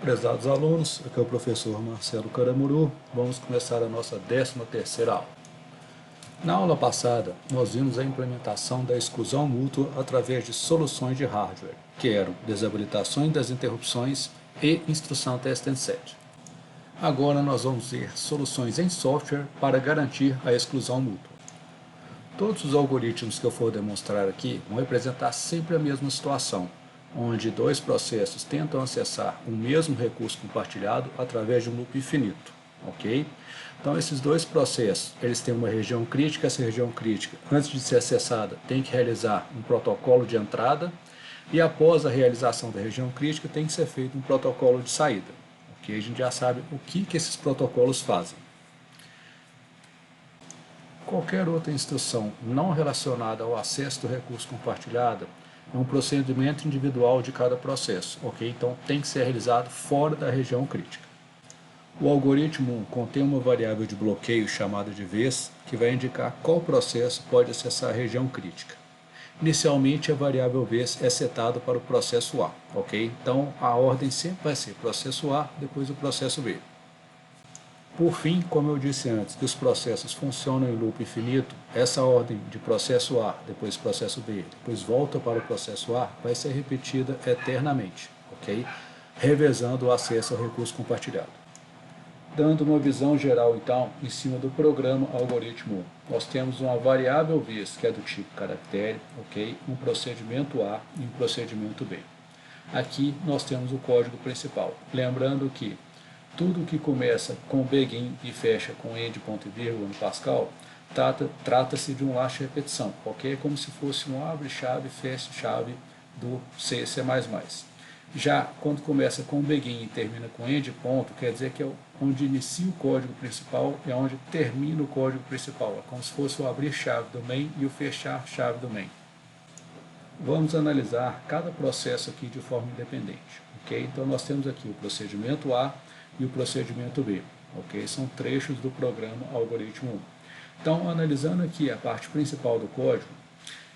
Prezados alunos, aqui é o professor Marcelo Caramuru. Vamos começar a nossa 13ª aula. Na aula passada, nós vimos a implementação da exclusão mútua através de soluções de hardware, que eram desabilitações das interrupções e instrução test and set. Agora nós vamos ver soluções em software para garantir a exclusão mútua. Todos os algoritmos que eu for demonstrar aqui vão representar sempre a mesma situação, onde dois processos tentam acessar o mesmo recurso compartilhado através de um loop infinito, ok? Então esses dois processos, eles têm uma região crítica. Essa região crítica, antes de ser acessada, tem que realizar um protocolo de entrada, e após a realização da região crítica tem que ser feito um protocolo de saída, ok? A gente já sabe o que esses protocolos fazem. Qualquer outra instrução não relacionada ao acesso do recurso compartilhado é um procedimento individual de cada processo, ok? Então tem que ser realizado fora da região crítica. O algoritmo 1 contém uma variável de bloqueio chamada de vez, que vai indicar qual processo pode acessar a região crítica. Inicialmente a variável vez é setada para o processo A, ok? Então a ordem sempre vai ser processo A, depois o processo B. Por fim, como eu disse antes, que os processos funcionam em loop infinito, essa ordem de processo A, depois processo B, depois volta para o processo A, vai ser repetida eternamente, ok? Revezando o acesso ao recurso compartilhado. Dando uma visão geral, então, em cima do programa algoritmo 1, nós temos uma variável vez, que é do tipo caractere, ok? Um procedimento A e um procedimento B. Aqui nós temos o código principal. Lembrando que tudo que começa com begin e fecha com end, ponto e vírgula no Pascal, trata-se de um last repetição, ok? É como se fosse um abre-chave, fecha-chave do C e C++. Já quando começa com begin e termina com end, ponto, quer dizer que é onde inicia o código principal e é onde termina o código principal. É como se fosse o abrir-chave do main e o fechar-chave do main. Vamos analisar cada processo aqui de forma independente, ok? Então nós temos aqui o procedimento A e o procedimento B, ok? São trechos do programa algoritmo 1. Então, analisando aqui a parte principal do código,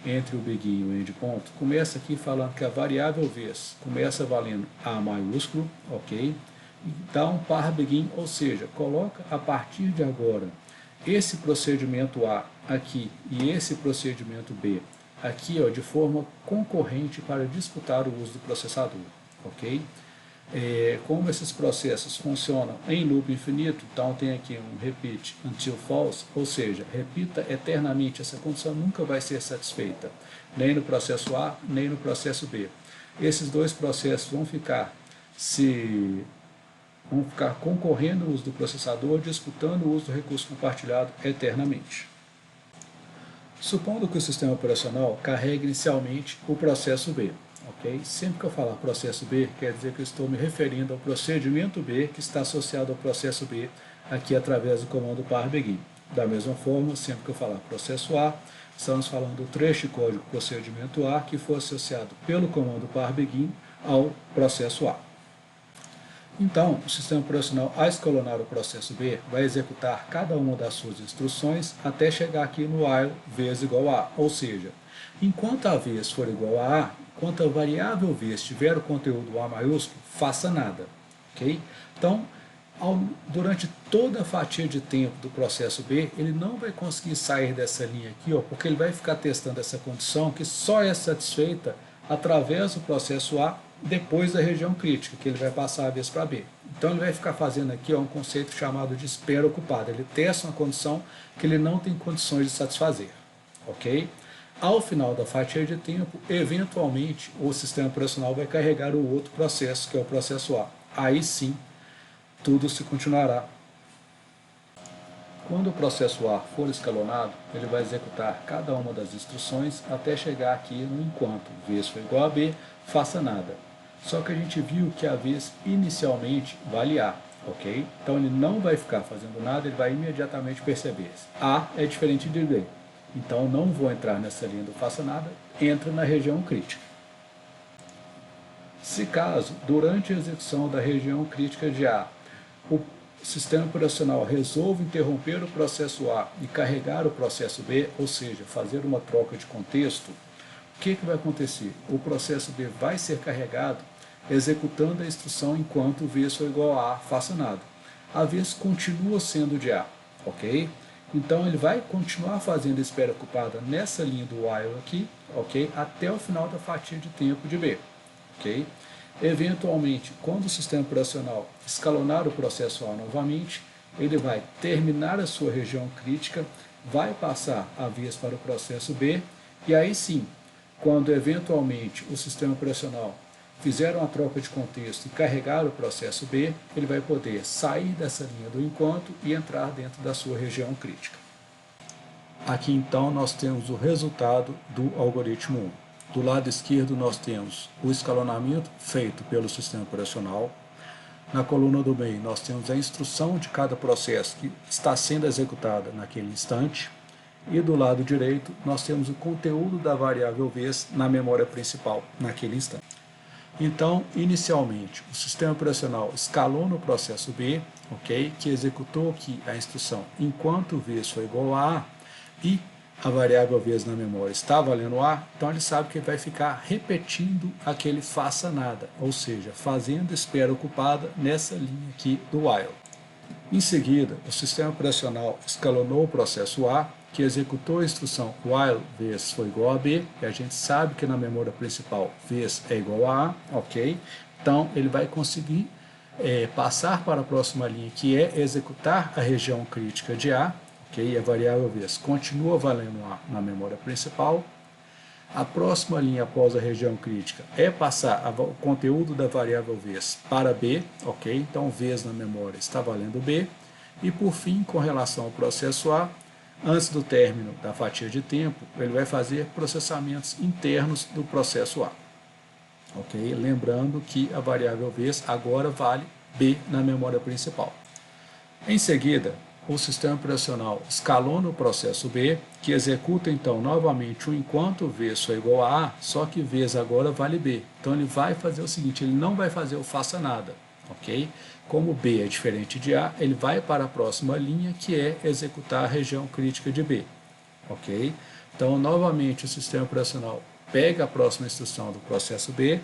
entre o begin e o end ponto, começa aqui falando que a variável vez começa valendo A maiúsculo, ok? Então, par begin, ou seja, coloca a partir de agora esse procedimento A aqui e esse procedimento B aqui, ó, de forma concorrente para disputar o uso do processador, ok? Como esses processos funcionam em loop infinito, então tem aqui um repeat until false, ou seja, repita eternamente, essa condição nunca vai ser satisfeita, nem no processo A, nem no processo B. Esses dois processos vão ficar concorrendo no uso do processador, disputando o uso do recurso compartilhado eternamente. Supondo que o sistema operacional carregue inicialmente o processo B. Okay? Sempre que eu falar processo B, quer dizer que eu estou me referindo ao procedimento B que está associado ao processo B aqui através do comando par begin. Da mesma forma, sempre que eu falar processo A, estamos falando do trecho de código procedimento A que foi associado pelo comando par begin ao processo A. Então, o sistema operacional, ao escalonar o processo B, vai executar cada uma das suas instruções até chegar aqui no while vez igual a A, ou seja, enquanto a vez for igual a A, enquanto a variável vez tiver o conteúdo A maiúsculo, faça nada, ok? Então, durante toda a fatia de tempo do processo B, ele não vai conseguir sair dessa linha aqui, ó, porque ele vai ficar testando essa condição que só é satisfeita através do processo A depois da região crítica, que ele vai passar a vez para B. Então ele vai ficar fazendo aqui, ó, um conceito chamado de espera ocupada. Ele testa uma condição que ele não tem condições de satisfazer, ok? Ao final da fatia de tempo, eventualmente, o sistema operacional vai carregar o outro processo, que é o processo A. Aí sim, tudo se continuará. Quando o processo A for escalonado, ele vai executar cada uma das instruções até chegar aqui no enquanto vez for igual a B, faça nada. Só que a gente viu que a vez inicialmente vale A, ok? Então ele não vai ficar fazendo nada, ele vai imediatamente perceber. A é diferente de B. Então não vou entrar nessa linha do faça nada, entra na região crítica. Se caso, durante a execução da região crítica de A, o sistema operacional resolve interromper o processo A e carregar o processo B, ou seja, fazer uma troca de contexto, o que vai acontecer? O processo B vai ser carregado executando a instrução enquanto vez for igual a faça nada. A vez continua sendo de A, ok? Então ele vai continuar fazendo a espera ocupada nessa linha do while aqui, ok? Até o final da fatia de tempo de B, ok? Eventualmente, quando o sistema operacional escalonar o processo A novamente, ele vai terminar a sua região crítica, vai passar a vez para o processo B, e aí sim, quando eventualmente o sistema operacional fizer uma troca de contexto e carregar o processo B, ele vai poder sair dessa linha do enquanto e entrar dentro da sua região crítica. Aqui então nós temos o resultado do algoritmo 1. Do lado esquerdo nós temos o escalonamento feito pelo sistema operacional. Na coluna do meio nós temos a instrução de cada processo que está sendo executada naquele instante. E do lado direito nós temos o conteúdo da variável vez na memória principal naquele instante. Então, inicialmente, o sistema operacional escalou no processo B, ok, que executou aqui a instrução enquanto vez foi igual a e a variável vez na memória está valendo A, então ele sabe que ele vai ficar repetindo aquele faça nada, ou seja, fazendo espera ocupada nessa linha aqui do while. Em seguida, o sistema operacional escalonou o processo A, que executou a instrução while vez foi igual a B, e a gente sabe que na memória principal vez é igual a A, ok? Então ele vai conseguir passar para a próxima linha, que é executar a região crítica de A, ok? A variável vez continua valendo A na memória principal. A próxima linha após a região crítica é passar o conteúdo da variável vez para B, ok? Então vez na memória está valendo B. E por fim, com relação ao processo A, antes do término da fatia de tempo, ele vai fazer processamentos internos do processo A. Ok? Lembrando que a variável vez agora vale B na memória principal. Em seguida, o sistema operacional escalou no processo B, que executa então novamente o enquanto vez foi igual a A, só que vez agora vale B. Então ele vai fazer o seguinte, ele não vai fazer o faça nada, ok? Como B é diferente de A, ele vai para a próxima linha, que é executar a região crítica de B, ok? Então, novamente, o sistema operacional pega a próxima instrução do processo B,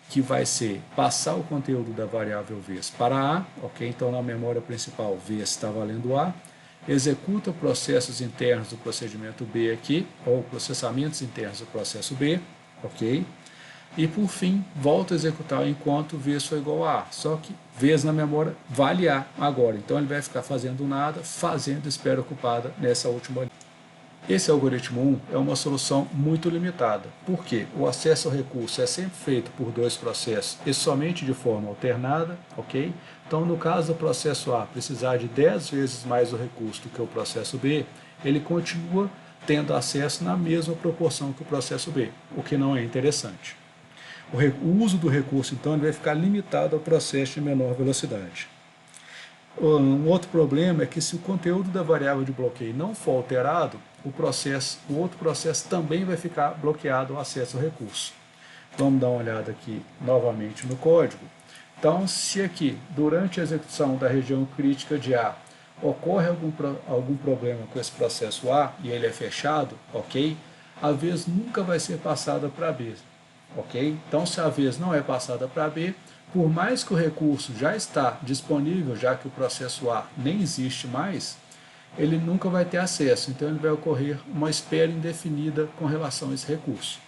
que vai ser passar o conteúdo da variável vez para A, ok? Então, na memória principal, vez está valendo A, executa processos internos do procedimento B aqui, ou processamentos internos do processo B, ok? E por fim, volta a executar enquanto vez foi igual a A, só que vez na memória vale A agora, então ele vai ficar fazendo nada, fazendo espera ocupada nessa última linha. Esse algoritmo 1 é uma solução muito limitada, porque o acesso ao recurso é sempre feito por dois processos e somente de forma alternada, ok? Então, no caso do processo A precisar de 10 vezes mais o recurso do que o processo B, ele continua tendo acesso na mesma proporção que o processo B, o que não é interessante. O uso do recurso, então, ele vai ficar limitado ao processo de menor velocidade. Um outro problema é que se o conteúdo da variável de bloqueio não for alterado, o outro processo também vai ficar bloqueado ao acesso ao recurso. Vamos dar uma olhada aqui novamente no código. Então, se aqui, durante a execução da região crítica de A, ocorre algum problema com esse processo A e ele é fechado, ok? A vez nunca vai ser passada para B, ok? Então, se a vez não é passada para B, por mais que o recurso já está disponível, já que o processo A nem existe mais, ele nunca vai ter acesso, então ele vai ocorrer uma espera indefinida com relação a esse recurso.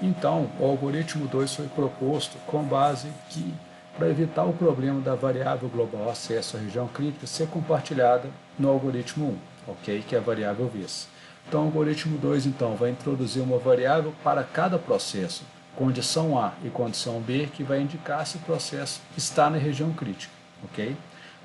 Então, o algoritmo 2 foi proposto com base que, para evitar o problema da variável global acesso à região crítica ser compartilhada no algoritmo 1, ok? Que é a variável vez. Então, o algoritmo 2 então, vai introduzir uma variável para cada processo, condição A e condição B, que vai indicar se o processo está na região crítica, ok?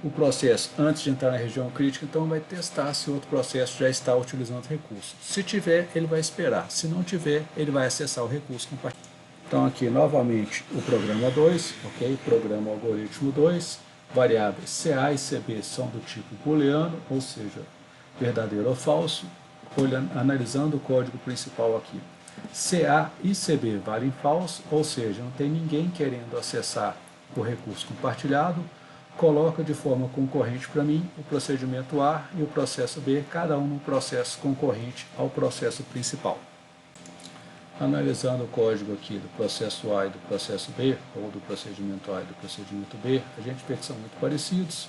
O processo, antes de entrar na região crítica, então vai testar se o outro processo já está utilizando o recurso. Se tiver, ele vai esperar. Se não tiver, ele vai acessar o recurso compartilhado. Então aqui, novamente, o programa 2, ok? Programa algoritmo 2, variáveis CA e CB são do tipo booleano, ou seja, verdadeiro ou falso. Analisando o código principal aqui. CA e CB valem falso, ou seja, não tem ninguém querendo acessar o recurso compartilhado, coloca de forma concorrente para mim o procedimento A e o processo B, cada um num processo concorrente ao processo principal. Analisando o código aqui do processo A e do processo B, ou do procedimento A e do procedimento B, a gente vê que são muito parecidos.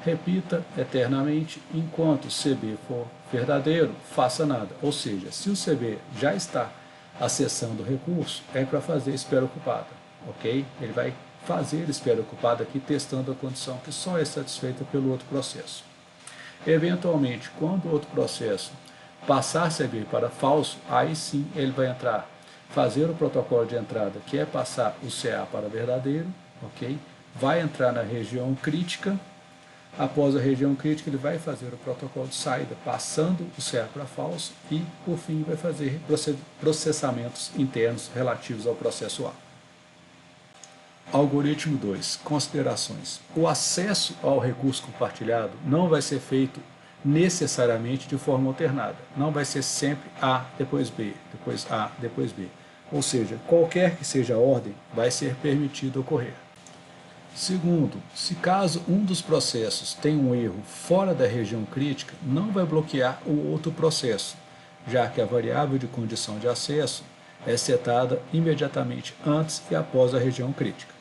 Repita eternamente, enquanto o CB for verdadeiro, faça nada. Ou seja, se o CB já está acessando o recurso, é para fazer espera ocupada, ok? Ele vai fazer espera ocupada aqui, testando a condição que só é satisfeita pelo outro processo. Eventualmente, quando o outro processo passar CB para falso, aí sim ele vai entrar, fazer o protocolo de entrada, que é passar o CA para verdadeiro, ok? Vai entrar na região crítica. Após a região crítica, ele vai fazer o protocolo de saída, passando o CA para falso e, por fim, vai fazer processamentos internos relativos ao processo A. Algoritmo 2. Considerações. O acesso ao recurso compartilhado não vai ser feito necessariamente de forma alternada. Não vai ser sempre A, depois B, depois A, depois B. Ou seja, qualquer que seja a ordem, vai ser permitido ocorrer. Segundo, se caso um dos processos tem um erro fora da região crítica, não vai bloquear o outro processo, já que a variável de condição de acesso é setada imediatamente antes e após a região crítica.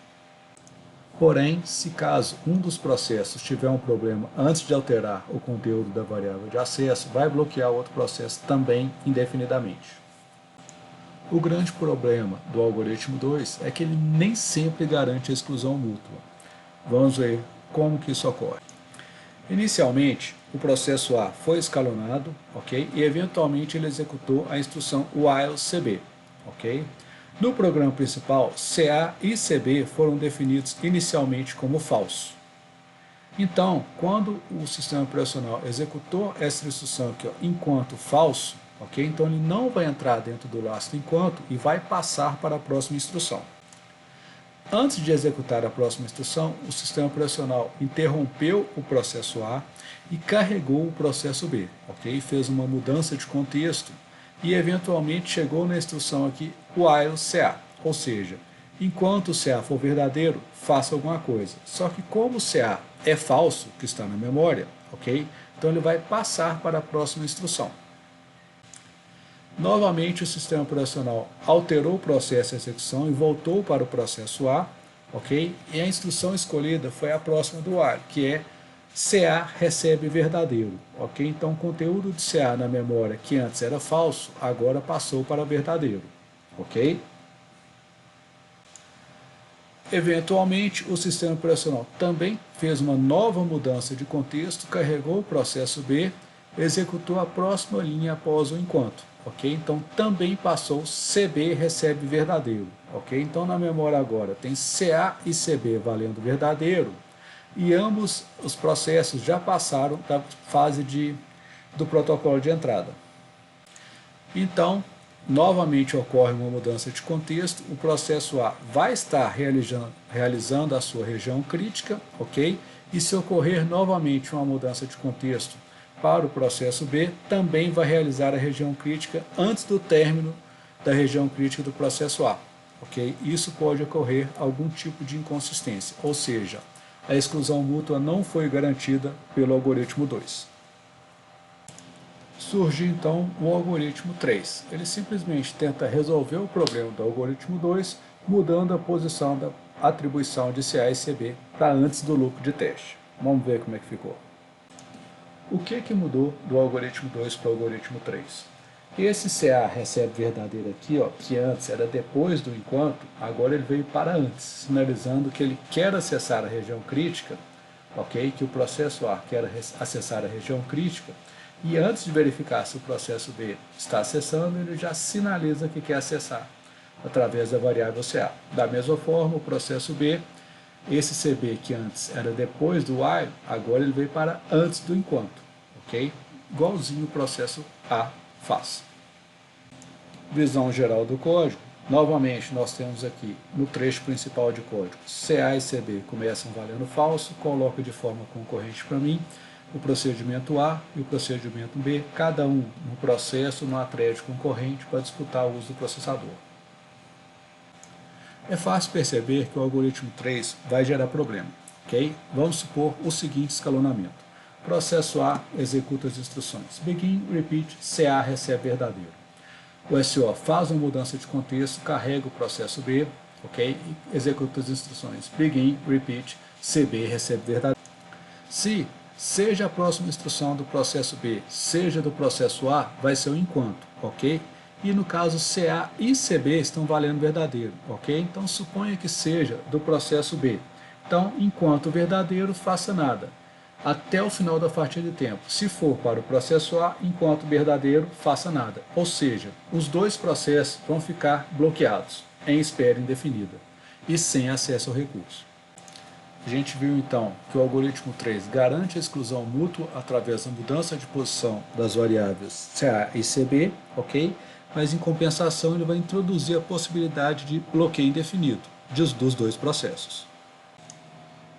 Porém, se caso um dos processos tiver um problema antes de alterar o conteúdo da variável de acesso, vai bloquear o outro processo também indefinidamente. O grande problema do algoritmo 2 é que ele nem sempre garante a exclusão mútua. Vamos ver como que isso ocorre. Inicialmente, o processo A foi escalonado, ok? E eventualmente ele executou a instrução while CB, ok? No programa principal, CA e CB foram definidos inicialmente como falso. Então, quando o sistema operacional executou essa instrução aqui, ó, enquanto falso, ok? Então ele não vai entrar dentro do laço enquanto e vai passar para a próxima instrução. Antes de executar a próxima instrução, o sistema operacional interrompeu o processo A e carregou o processo B, ok? Fez uma mudança de contexto e eventualmente chegou na instrução aqui while CA, ou seja, enquanto o CA for verdadeiro, faça alguma coisa. Só que como o CA é falso, que está na memória, ok? Então ele vai passar para a próxima instrução. Novamente o sistema operacional alterou o processo de execução e voltou para o processo A, ok? E a instrução escolhida foi a próxima do while, que é CA recebe verdadeiro, ok? Então o conteúdo de CA na memória que antes era falso, agora passou para verdadeiro, ok? Eventualmente, o sistema operacional também fez uma nova mudança de contexto, carregou o processo B, executou a próxima linha após o enquanto, ok? Então também passou CB recebe verdadeiro, ok? Então na memória agora tem CA e CB valendo verdadeiro e ambos os processos já passaram da fase do protocolo de entrada. Então, novamente ocorre uma mudança de contexto, o processo A vai estar realizando a sua região crítica, ok? E se ocorrer novamente uma mudança de contexto para o processo B, também vai realizar a região crítica antes do término da região crítica do processo A, ok? Isso pode ocorrer algum tipo de inconsistência, ou seja, a exclusão mútua não foi garantida pelo algoritmo 2. Surge então o algoritmo 3. Ele simplesmente tenta resolver o problema do algoritmo 2, mudando a posição da atribuição de CA e CB para antes do loop de teste. Vamos ver como é que ficou. O que mudou do algoritmo 2 para o algoritmo 3? Esse CA recebe verdadeiro aqui, ó, que antes era depois do enquanto, agora ele veio para antes, sinalizando que ele quer acessar a região crítica, ok? Que o processo A quer acessar a região crítica, e antes de verificar se o processo B está acessando, ele já sinaliza que quer acessar através da variável CA. Da mesma forma, o processo B, esse CB que antes era depois do while, agora ele veio para antes do enquanto, ok? Igualzinho o processo A faz. Visão geral do código. Novamente, nós temos aqui no trecho principal de código, CA e CB começam valendo falso, coloca de forma concorrente para mim o procedimento A e o procedimento B, cada um no processo, numa thread concorrente para disputar o uso do processador. É fácil perceber que o algoritmo 3 vai gerar problema, ok? Vamos supor o seguinte escalonamento. Processo A executa as instruções begin, repeat, CA recebe verdadeiro. o SO faz uma mudança de contexto, carrega o processo B, ok? E executa as instruções begin, repeat, CB recebe verdadeiro. Se seja a próxima instrução do processo B, seja do processo A, vai ser o enquanto, ok? E no caso CA e CB estão valendo verdadeiro, ok? Então suponha que seja do processo B. Então, enquanto verdadeiro, faça nada, até o final da fatia de tempo. Se for para o processo A, enquanto verdadeiro, faça nada. Ou seja, os dois processos vão ficar bloqueados, em espera indefinida, e sem acesso ao recurso. A gente viu então que o algoritmo 3 garante a exclusão mútua através da mudança de posição das variáveis CA e CB, ok? Mas em compensação ele vai introduzir a possibilidade de bloqueio indefinido dos dois processos.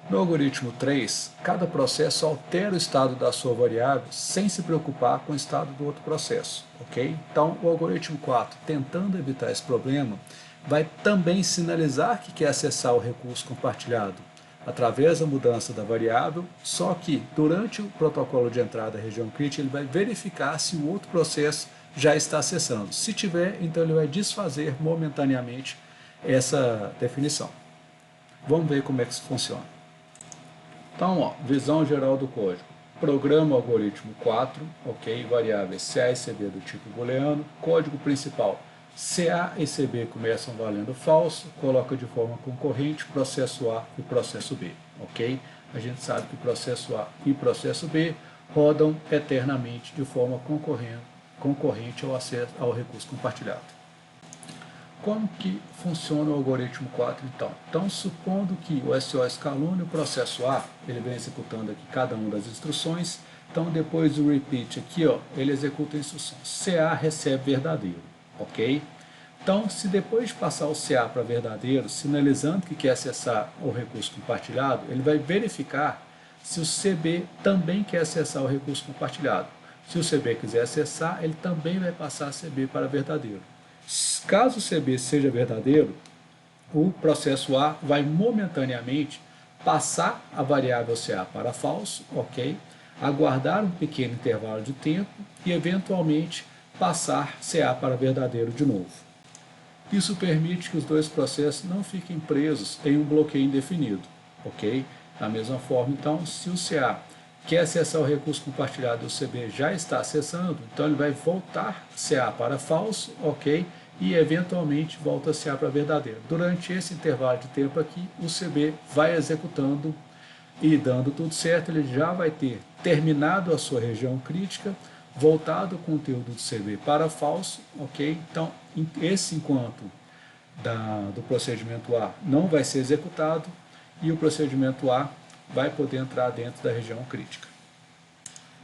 No algoritmo 3, cada processo altera o estado da sua variável sem se preocupar com o estado do outro processo, ok? Então o algoritmo 4, tentando evitar esse problema, vai também sinalizar que quer acessar o recurso compartilhado através da mudança da variável, só que durante o protocolo de entrada da região crítica ele vai verificar se o outro processo já está acessando. Se tiver, então ele vai desfazer momentaneamente essa definição. Vamos ver como é que isso funciona. Então, ó, visão geral do código. Programa o algoritmo 4, ok, variáveis CA e CB do tipo booleano, código principal. CA e CB começam valendo falso, coloca de forma concorrente processo A e processo B, ok? A gente sabe que processo A e processo B rodam eternamente de forma concorrente ao acesso ao recurso compartilhado. Como que funciona o algoritmo 4 então? Então, supondo que o SO escalone o processo A, ele vem executando aqui cada uma das instruções, então depois do repeat aqui, ó, ele executa a instrução CA recebe verdadeiro, ok? Então, se depois de passar o CA para verdadeiro, sinalizando que quer acessar o recurso compartilhado, ele vai verificar se o CB também quer acessar o recurso compartilhado. Se o CB quiser acessar, ele também vai passar a CB para verdadeiro. Caso o CB seja verdadeiro, o processo A vai momentaneamente passar a variável CA para falso, ok? Aguardar um pequeno intervalo de tempo e eventualmente passar CA para verdadeiro de novo. Isso permite que os dois processos não fiquem presos em um bloqueio indefinido, ok? Da mesma forma, então, se o CA quer acessar o recurso compartilhado e o CB já está acessando, então ele vai voltar CA para falso, ok? E eventualmente volta CA para verdadeiro. Durante esse intervalo de tempo aqui, o CB vai executando e dando tudo certo, ele já vai ter terminado a sua região crítica, voltado o conteúdo do CB para falso, ok? Então, esse enquanto do procedimento A não vai ser executado e o procedimento A vai poder entrar dentro da região crítica.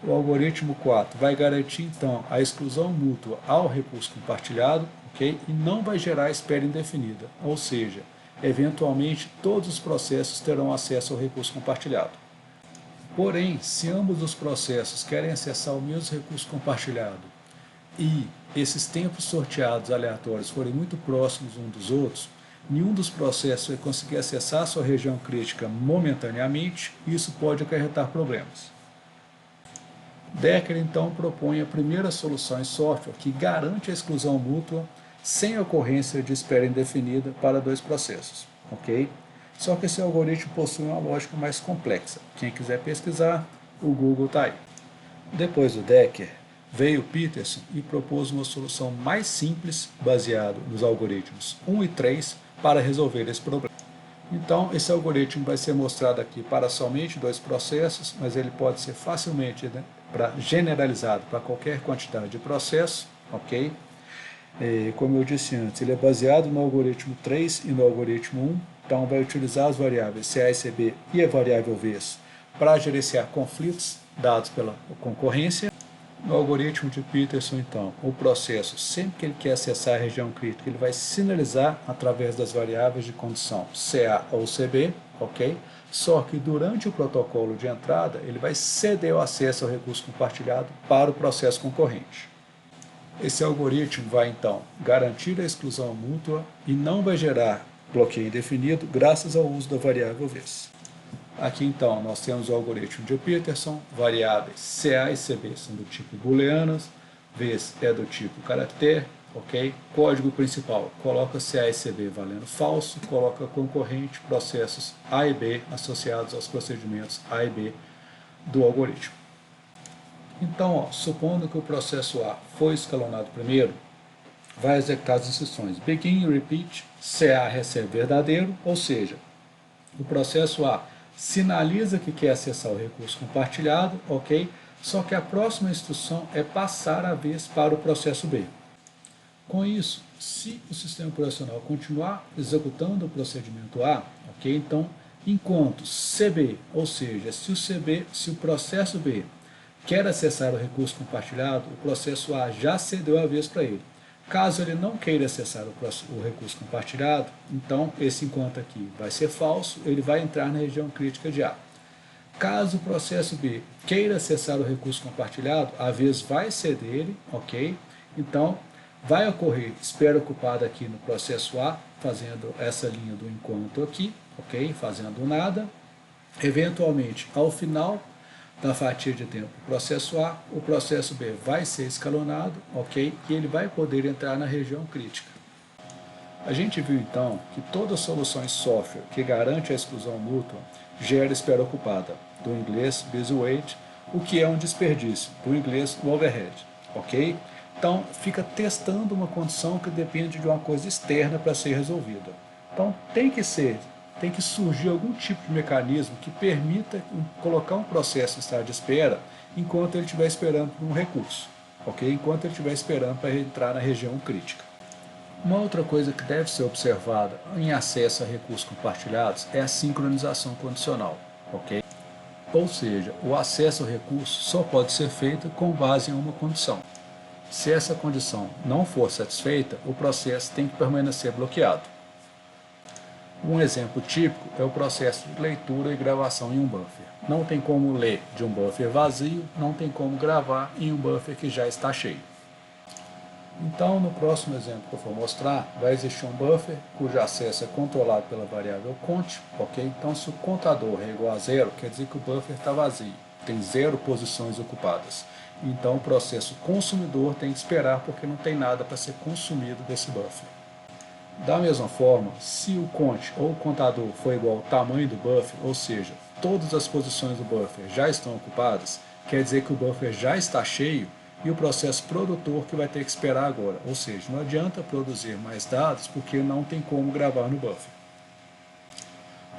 O algoritmo 4 vai garantir, então, a exclusão mútua ao recurso compartilhado, ok? E não vai gerar espera indefinida, ou seja, eventualmente todos os processos terão acesso ao recurso compartilhado. Porém, se ambos os processos querem acessar o mesmo recurso compartilhado e esses tempos sorteados aleatórios forem muito próximos uns dos outros, nenhum dos processos vai conseguir acessar a sua região crítica momentaneamente e isso pode acarretar problemas. Decker, então, propõe a primeira solução em software que garante a exclusão mútua sem ocorrência de espera indefinida para dois processos, ok? Só que esse algoritmo possui uma lógica mais complexa. Quem quiser pesquisar, o Google está aí. Depois do Decker, veio Peterson e propôs uma solução mais simples, baseado nos algoritmos 1 e 3, para resolver esse problema. Então, esse algoritmo vai ser mostrado aqui para somente dois processos, mas ele pode ser facilmente generalizado para qualquer quantidade de processos, ok? Como eu disse antes, ele é baseado no algoritmo 3 e no algoritmo 1, então vai utilizar as variáveis CA e CB e a variável vez para gerenciar conflitos dados pela concorrência. No algoritmo de Peterson, então, o processo, sempre que ele quer acessar a região crítica, ele vai sinalizar através das variáveis de condição CA ou CB, ok? Só que durante o protocolo de entrada, ele vai ceder o acesso ao recurso compartilhado para o processo concorrente. Esse algoritmo vai, então, garantir a exclusão mútua e não vai gerar bloqueio indefinido graças ao uso da variável vez. Aqui, então, nós temos o algoritmo de Peterson, variáveis CA e CB são do tipo booleanas, vez é do tipo caractere, ok? Código principal, coloca-se A e CB valendo falso, coloca concorrente, processos A e B associados aos procedimentos A e B do algoritmo. Então, ó, supondo que o processo A foi escalonado primeiro, vai executar as instruções begin e repeat, se A recebe verdadeiro, ou seja, o processo A sinaliza que quer acessar o recurso compartilhado, ok? Só que a próxima instrução é passar a vez para o processo B. Com isso, se o sistema operacional continuar executando o procedimento A, ok? Então, enquanto CB, ou seja, se o processo B quer acessar o recurso compartilhado, o processo A já cedeu a vez para ele. Caso ele não queira acessar o recurso compartilhado, então esse enquanto aqui vai ser falso, ele vai entrar na região crítica de A. Caso o processo B queira acessar o recurso compartilhado, a vez vai ser dele, ok? Então, vai ocorrer espera ocupada aqui no processo A, fazendo essa linha do enquanto aqui, ok? Fazendo nada. Eventualmente, ao final da fatia de tempo do processo A, o processo B vai ser escalonado, ok? E ele vai poder entrar na região crítica. A gente viu então que toda solução em software que garante a exclusão mútua gera espera ocupada, do inglês busy wait, o que é um desperdício, do inglês overhead, ok? Então fica testando uma condição que depende de uma coisa externa para ser resolvida. Então tem que surgir algum tipo de mecanismo que permita colocar um processo em estado de espera enquanto ele estiver esperando por um recurso, ok? Enquanto ele estiver esperando para entrar na região crítica. Uma outra coisa que deve ser observada em acesso a recursos compartilhados é a sincronização condicional, ok? Ou seja, o acesso ao recurso só pode ser feito com base em uma condição. Se essa condição não for satisfeita, o processo tem que permanecer bloqueado. Um exemplo típico é o processo de leitura e gravação em um buffer. Não tem como ler de um buffer vazio, não tem como gravar em um buffer que já está cheio. Então, no próximo exemplo que eu for mostrar, vai existir um buffer cujo acesso é controlado pela variável count, ok? Então, se o contador é igual a zero, quer dizer que o buffer está vazio, tem 0 posições ocupadas. Então, o processo consumidor tem que esperar porque não tem nada para ser consumido desse buffer. Da mesma forma, se o count ou o contador for igual ao tamanho do buffer, ou seja, todas as posições do buffer já estão ocupadas, quer dizer que o buffer já está cheio e o processo produtor que vai ter que esperar agora. Ou seja, não adianta produzir mais dados porque não tem como gravar no buffer.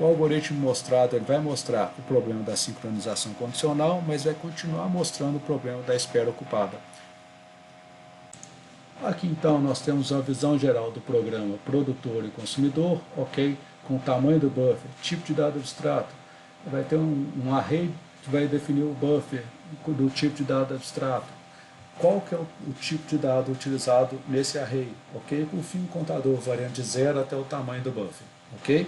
O algoritmo mostrado ele vai mostrar o problema da sincronização condicional, mas vai continuar mostrando o problema da espera ocupada. Aqui então nós temos a visão geral do programa produtor e consumidor, ok? Com o tamanho do buffer, tipo de dado abstrato. Vai ter um array que vai definir o buffer do tipo de dado abstrato. Qual que é o tipo de dado utilizado nesse array, ok? Por fim, o contador variando de 0 até o tamanho do buffer, ok?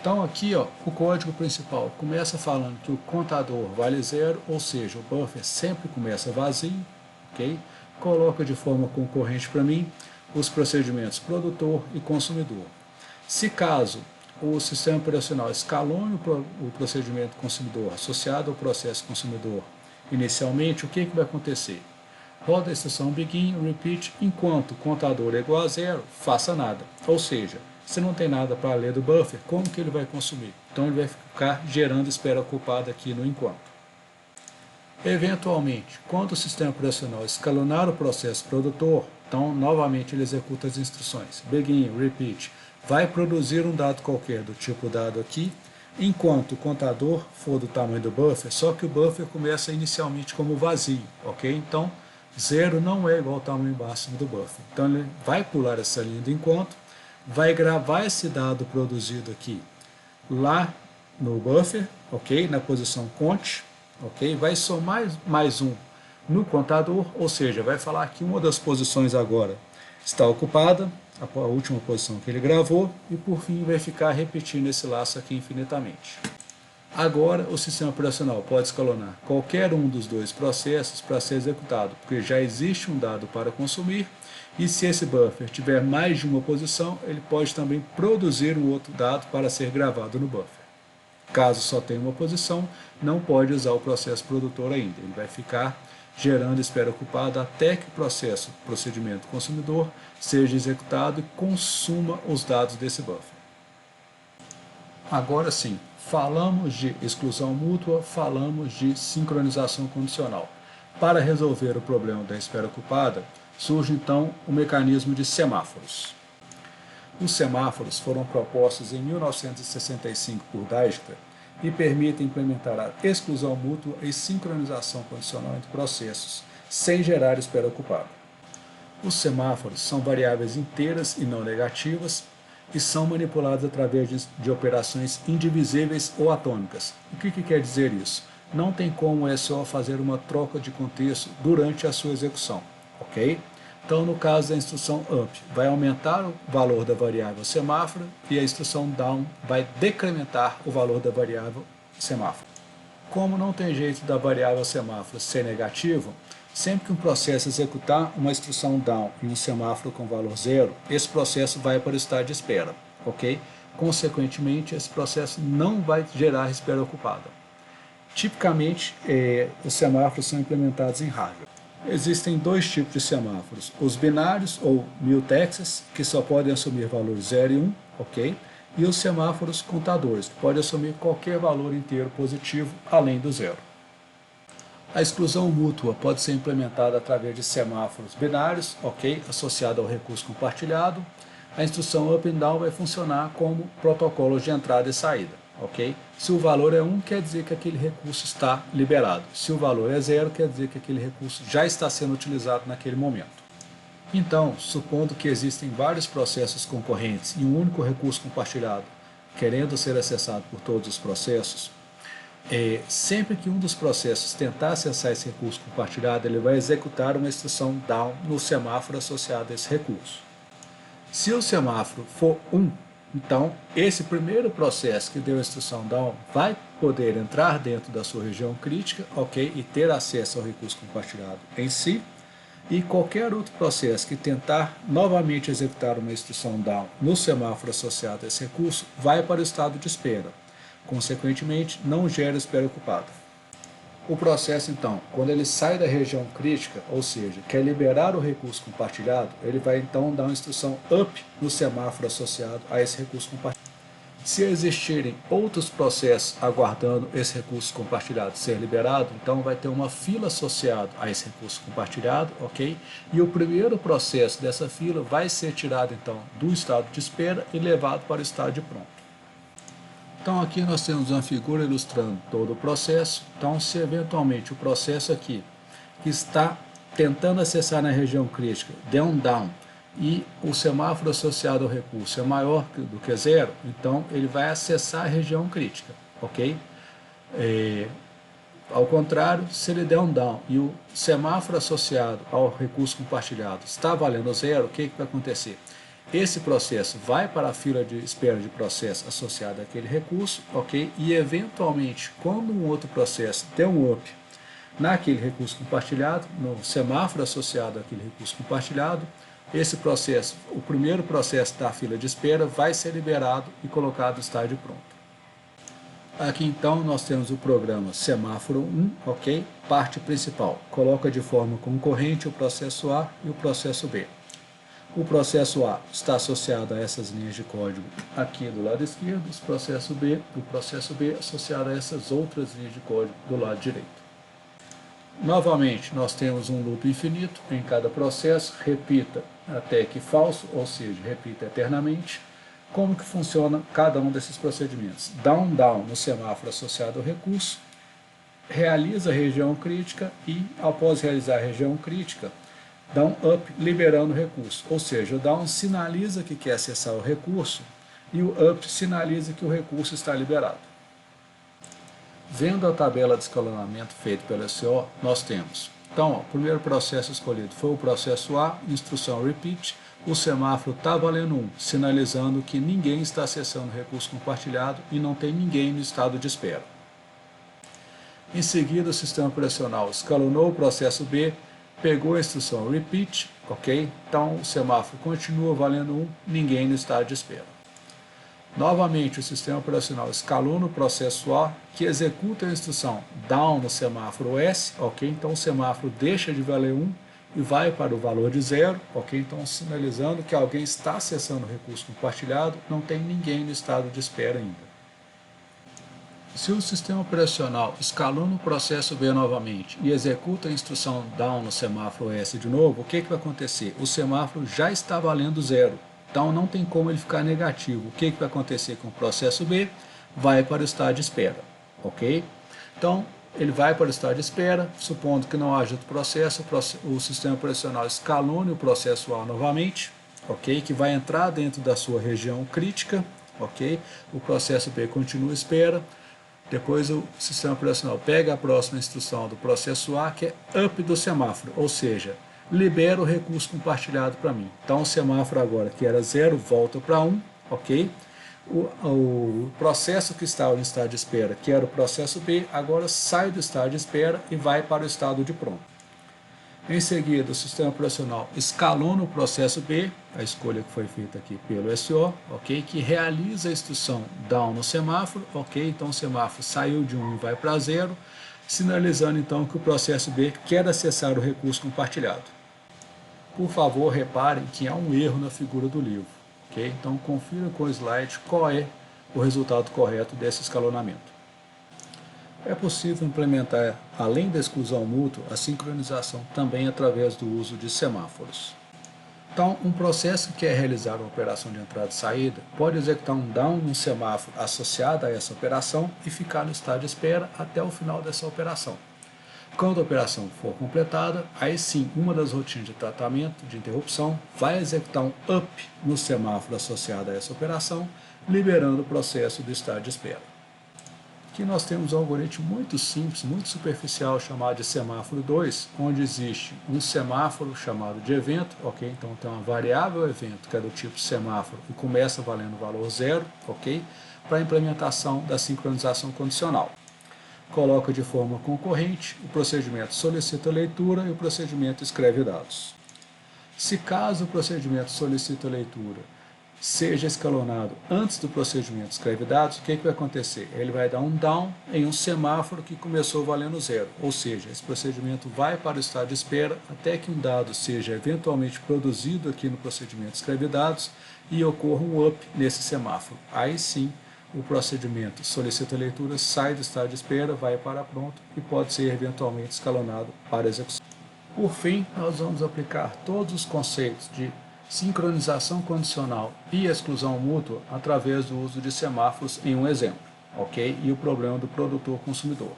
Então aqui, ó, o código principal começa falando que o contador vale 0, ou seja, o buffer sempre começa vazio, ok? Coloca de forma concorrente para mim os procedimentos produtor e consumidor. Se caso o sistema operacional escalone o procedimento consumidor associado ao processo consumidor inicialmente, o que vai acontecer? Roda a instrução begin, repeat, enquanto o contador é igual a 0, faça nada. Ou seja, se não tem nada para ler do buffer, como que ele vai consumir? Então ele vai ficar gerando espera ocupada aqui no enquanto. Eventualmente, quando o sistema operacional escalonar o processo produtor, então novamente ele executa as instruções begin, repeat, vai produzir um dado qualquer do tipo dado aqui, enquanto o contador for do tamanho do buffer, só que o buffer começa inicialmente como vazio, ok? Então, 0 não é igual ao tamanho máximo do buffer. Então, ele vai pular essa linha do enquanto, vai gravar esse dado produzido aqui lá no buffer, ok? Na posição count, ok? Vai somar mais um no contador, ou seja, vai falar que uma das posições agora está ocupada, a última posição que ele gravou, e por fim vai ficar repetindo esse laço aqui infinitamente. Agora o sistema operacional pode escalonar qualquer um dos dois processos para ser executado, porque já existe um dado para consumir, e se esse buffer tiver mais de uma posição, ele pode também produzir um outro dado para ser gravado no buffer. Caso só tenha uma posição, não pode usar o processo produtor ainda, ele vai ficar gerando espera ocupada até que o procedimento consumidor seja executado e consuma os dados desse buffer. Agora sim, falamos de exclusão mútua, falamos de sincronização condicional. Para resolver o problema da espera ocupada, surge então o mecanismo de semáforos. Os semáforos foram propostos em 1965 por Dijkstra e permitem implementar a exclusão mútua e sincronização condicional entre processos, sem gerar espera ocupada. Os semáforos são variáveis inteiras e não negativas e são manipulados através de operações indivisíveis ou atômicas. O que quer dizer isso? Não tem como o SO fazer uma troca de contexto durante a sua execução, ok? Então, no caso da instrução up, vai aumentar o valor da variável semáforo e a instrução down vai decrementar o valor da variável semáforo. Como não tem jeito da variável semáforo ser negativo, sempre que um processo executar uma instrução down e um semáforo com valor zero, esse processo vai para o estado de espera, ok? Consequentemente, esse processo não vai gerar espera ocupada. Tipicamente, os semáforos são implementados em hardware. Existem dois tipos de semáforos, os binários ou mutexes, que só podem assumir valores 0 e 1, ok? E os semáforos contadores, que podem assumir qualquer valor inteiro positivo além do zero. A exclusão mútua pode ser implementada através de semáforos binários, ok? Associado ao recurso compartilhado. A instrução up e down vai funcionar como protocolos de entrada e saída. Ok? Se o valor é 1, quer dizer que aquele recurso está liberado. Se o valor é 0, quer dizer que aquele recurso já está sendo utilizado naquele momento. Então, supondo que existem vários processos concorrentes e um único recurso compartilhado querendo ser acessado por todos os processos, sempre que um dos processos tentar acessar esse recurso compartilhado, ele vai executar uma instrução down no semáforo associado a esse recurso. Se o semáforo for 1, então, esse primeiro processo que deu a instrução down vai poder entrar dentro da sua região crítica, ok, e ter acesso ao recurso compartilhado em si, e qualquer outro processo que tentar novamente executar uma instrução down no semáforo associado a esse recurso, vai para o estado de espera. Consequentemente, não gera espera ocupada. O processo, então, quando ele sai da região crítica, ou seja, quer liberar o recurso compartilhado, ele vai então dar uma instrução up no semáforo associado a esse recurso compartilhado. Se existirem outros processos aguardando esse recurso compartilhado ser liberado, então vai ter uma fila associada a esse recurso compartilhado, ok? E o primeiro processo dessa fila vai ser tirado, então, do estado de espera e levado para o estado de pronto. Então aqui nós temos uma figura ilustrando todo o processo. Então, se eventualmente o processo aqui que está tentando acessar na região crítica der um down e o semáforo associado ao recurso é maior do que 0, então ele vai acessar a região crítica, ok? Ao contrário, se ele der um down e o semáforo associado ao recurso compartilhado está valendo 0, o que vai acontecer? Esse processo vai para a fila de espera de processo associado àquele recurso, ok? E eventualmente, quando um outro processo der um up naquele recurso compartilhado, no semáforo associado àquele recurso compartilhado, esse processo, o primeiro processo da fila de espera, vai ser liberado e colocado no estágio pronto. Aqui então nós temos o programa semáforo 1, ok? Parte principal, coloca de forma concorrente o processo A e o processo B. O processo A está associado a essas linhas de código aqui do lado esquerdo, o processo B associado a essas outras linhas de código do lado direito. Novamente, nós temos um loop infinito em cada processo, repita até que falso, ou seja, repita eternamente. Como que funciona cada um desses procedimentos? Dá um down no semáforo associado ao recurso, realiza a região crítica e, após realizar a região crítica, dá um up liberando o recurso, ou seja, o down sinaliza que quer acessar o recurso e o up sinaliza que o recurso está liberado. Vendo a tabela de escalonamento feita pelo SO, nós temos, então, o primeiro processo escolhido foi o processo A, instrução repeat, o semáforo está valendo 1, sinalizando que ninguém está acessando o recurso compartilhado e não tem ninguém no estado de espera. Em seguida, o sistema operacional escalonou o processo B, pegou a instrução repeat, ok? Então o semáforo continua valendo 1, ninguém no estado de espera. Novamente, o sistema operacional escalona o processo A, que executa a instrução down no semáforo S, ok? Então o semáforo deixa de valer 1 e vai para o valor de 0, ok? Então sinalizando que alguém está acessando o recurso compartilhado, não tem ninguém no estado de espera ainda. Se o sistema operacional escalona o processo B novamente e executa a instrução down no semáforo S de novo, o que vai acontecer? O semáforo já está valendo 0. Então não tem como ele ficar negativo. O que vai acontecer com o processo B? Vai para o estado de espera, ok? Então ele vai para o estado de espera, supondo que não haja outro processo, o sistema operacional escalone o processo A novamente, ok? Que vai entrar dentro da sua região crítica, ok? O processo B continua à espera. Depois o sistema operacional pega a próxima instrução do processo A, que é up do semáforo, ou seja, libera o recurso compartilhado para mim. Então o semáforo agora, que era 0, volta para 1, ok? O processo que estava no estado de espera, que era o processo B, agora sai do estado de espera e vai para o estado de pronto. Em seguida, o sistema operacional escalona o processo B, a escolha que foi feita aqui pelo SO, ok? Que realiza a instrução down no semáforo, ok? Então o semáforo saiu de 1 e vai para 0, sinalizando então que o processo B quer acessar o recurso compartilhado. Por favor, reparem que há um erro na figura do livro, ok? Então confira com o slide qual é o resultado correto desse escalonamento. É possível implementar, além da exclusão mútua, a sincronização também através do uso de semáforos. Então, um processo que quer realizar uma operação de entrada e saída pode executar um down num semáforo associado a essa operação e ficar no estado de espera até o final dessa operação. Quando a operação for completada, aí sim uma das rotinas de tratamento de interrupção vai executar um up no semáforo associado a essa operação, liberando o processo do estado de espera. Aqui nós temos um algoritmo muito simples, muito superficial, chamado de semáforo 2, onde existe um semáforo chamado de evento, ok? Então tem uma variável evento, que é do tipo semáforo, e começa valendo o valor 0, ok? Para a implementação da sincronização condicional. Coloca de forma concorrente o procedimento solicita leitura e o procedimento escreve dados. Se caso o procedimento solicita leitura seja escalonado antes do procedimento escreve dados, o que vai acontecer? Ele vai dar um down em um semáforo que começou valendo 0, ou seja, esse procedimento vai para o estado de espera até que um dado seja eventualmente produzido aqui no procedimento escreve dados e ocorra um up nesse semáforo. Aí sim, o procedimento solicita leitura sai do estado de espera, vai para pronto e pode ser eventualmente escalonado para execução. Por fim, nós vamos aplicar todos os conceitos de sincronização condicional e exclusão mútua através do uso de semáforos em um exemplo, ok? E o problema do produtor-consumidor.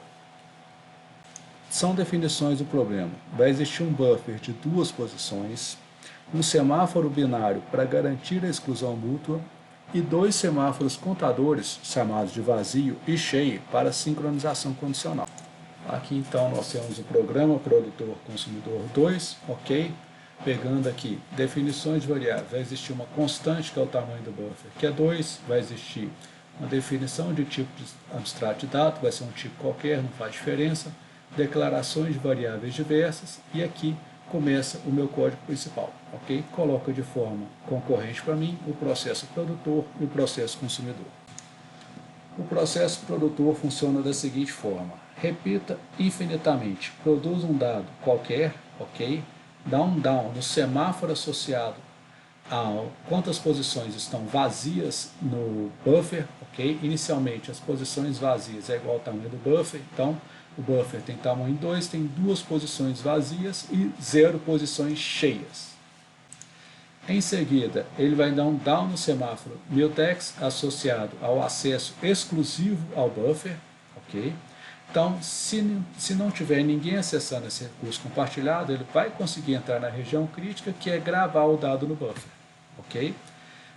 São definições do problema. Vai existir um buffer de 2 posições, um semáforo binário para garantir a exclusão mútua e 2 semáforos contadores, chamados de vazio e cheio, para sincronização condicional. Aqui então nós temos o programa produtor-consumidor 2, ok? Pegando aqui definições de variáveis, vai existir uma constante que é o tamanho do buffer, que é 2, vai existir uma definição de tipo de abstrato de dado, vai ser um tipo qualquer, não faz diferença, declarações de variáveis diversas, e aqui começa o meu código principal, ok? Coloca de forma concorrente para mim o processo produtor e o processo consumidor. O processo produtor funciona da seguinte forma: repita infinitamente, produz um dado qualquer, ok? Dá um down no semáforo associado a quantas posições estão vazias no buffer, ok? Inicialmente as posições vazias é igual ao tamanho do buffer, então o buffer tem tamanho 2, tem 2 posições vazias e 0 posições cheias. Em seguida, ele vai dar um down no semáforo mutex associado ao acesso exclusivo ao buffer, ok? Então, se não tiver ninguém acessando esse recurso compartilhado, ele vai conseguir entrar na região crítica, que é gravar o dado no buffer, ok?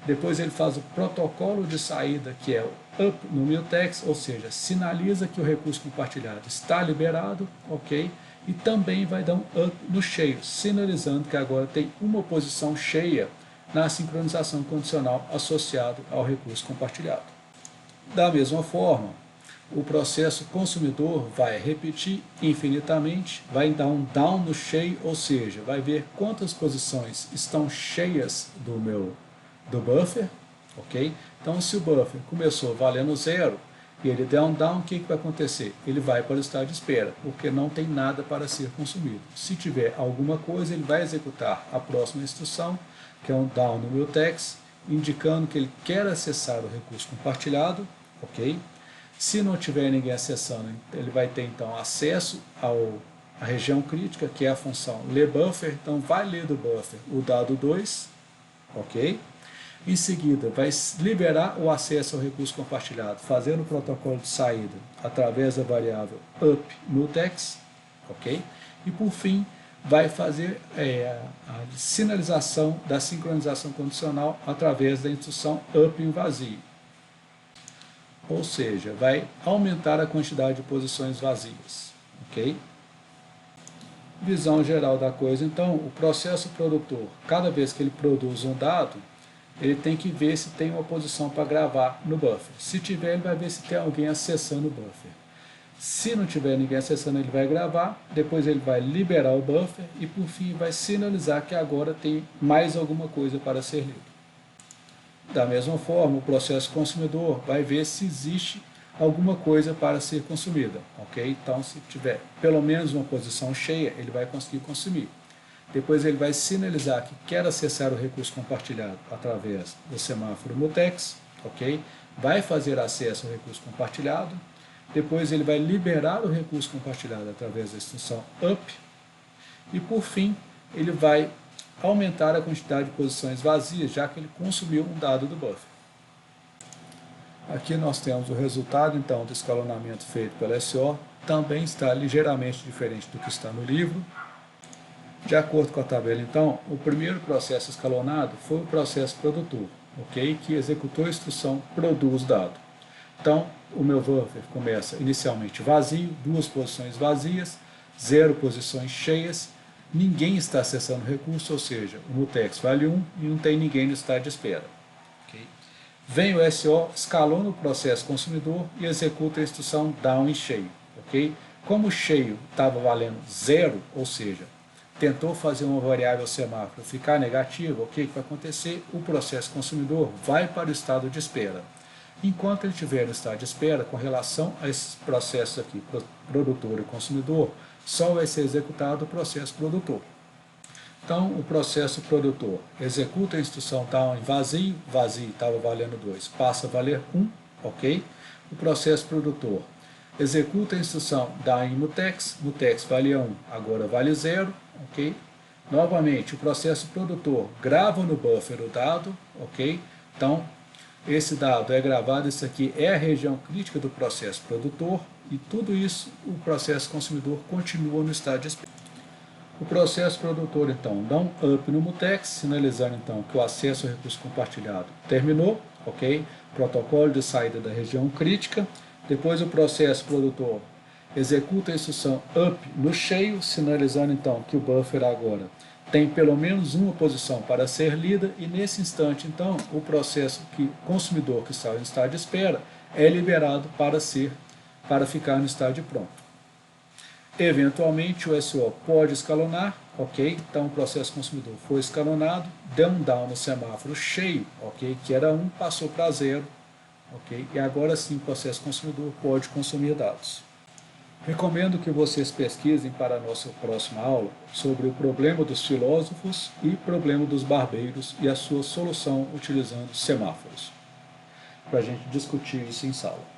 Depois ele faz o protocolo de saída, que é o up no mutex, ou seja, sinaliza que o recurso compartilhado está liberado, ok? E também vai dar um up no cheio, sinalizando que agora tem uma posição cheia na sincronização condicional associado ao recurso compartilhado. Da mesma forma, o processo consumidor vai repetir infinitamente, vai dar um down no cheio, ou seja, vai ver quantas posições estão cheias do buffer, ok? Então, se o buffer começou valendo 0 e ele der um down, o que vai acontecer? Ele vai para o estado de espera, porque não tem nada para ser consumido. Se tiver alguma coisa, ele vai executar a próxima instrução, que é um down no mutex, indicando que ele quer acessar o recurso compartilhado, ok? Se não tiver ninguém acessando, ele vai ter então acesso à região crítica, que é a função ler_buffer, então vai ler do buffer o dado 2, ok? Em seguida, vai liberar o acesso ao recurso compartilhado, fazendo o protocolo de saída através da variável up mutex, ok? E por fim, vai fazer a sinalização da sincronização condicional através da instrução up em vazio. Ou seja, vai aumentar a quantidade de posições vazias, ok? Visão geral da coisa, então, o processo produtor, cada vez que ele produz um dado, ele tem que ver se tem uma posição para gravar no buffer. Se tiver, ele vai ver se tem alguém acessando o buffer. Se não tiver ninguém acessando, ele vai gravar, depois ele vai liberar o buffer e, por fim, vai sinalizar que agora tem mais alguma coisa para ser lido. Da mesma forma, o processo consumidor vai ver se existe alguma coisa para ser consumida, ok? Então, se tiver pelo menos uma posição cheia, ele vai conseguir consumir. Depois ele vai sinalizar que quer acessar o recurso compartilhado através do semáforo mutex, ok? Vai fazer acesso ao recurso compartilhado. Depois ele vai liberar o recurso compartilhado através da instrução up. E por fim, ele vai aumentar a quantidade de posições vazias, já que ele consumiu um dado do buffer. Aqui nós temos o resultado, então, do escalonamento feito pela SO. Também está ligeiramente diferente do que está no livro. De acordo com a tabela, então, o primeiro processo escalonado foi o processo produtor, ok? Que executou a instrução produz dado. Então, o meu buffer começa inicialmente vazio, 2 posições vazias, 0 posições cheias, ninguém está acessando o recurso, ou seja, o mutex vale 1 e não tem ninguém no estado de espera. Okay? Vem o SO, escalona o processo consumidor e executa a instrução down em cheio. Okay? Como o cheio estava valendo 0, ou seja, tentou fazer uma variável semáforo ficar negativa, o que vai acontecer? O processo consumidor vai para o estado de espera. Enquanto ele estiver no estado de espera, com relação a esses processos aqui, produtor e consumidor, só vai ser executado o processo produtor. Então, o processo produtor executa a instrução down em vazio, vazio estava valendo 2, passa a valer 1, ok? O processo produtor executa a instrução down em mutex, mutex valia 1, agora vale 0, ok? Novamente, o processo produtor grava no buffer o dado, ok? Então, esse dado é gravado, isso aqui é a região crítica do processo produtor, e tudo isso, o processo consumidor continua no estado de espera. O processo produtor, então, dá um up no mutex, sinalizando, então, que o acesso ao recurso compartilhado terminou, ok? Protocolo de saída da região crítica. Depois o processo produtor executa a instrução up no cheio, sinalizando, então, que o buffer agora tem pelo menos uma posição para ser lida, e nesse instante, então, o processo consumidor que está em estado de espera é liberado para ficar no estado de pronto. Eventualmente, o SO pode escalonar, ok? Então, o processo consumidor foi escalonado, deu um down no semáforo cheio, ok? Que era 1, passou para 0, ok? E agora sim, o processo consumidor pode consumir dados. Recomendo que vocês pesquisem para a nossa próxima aula sobre o problema dos filósofos e problema dos barbeiros e a sua solução utilizando semáforos, para a gente discutir isso em sala.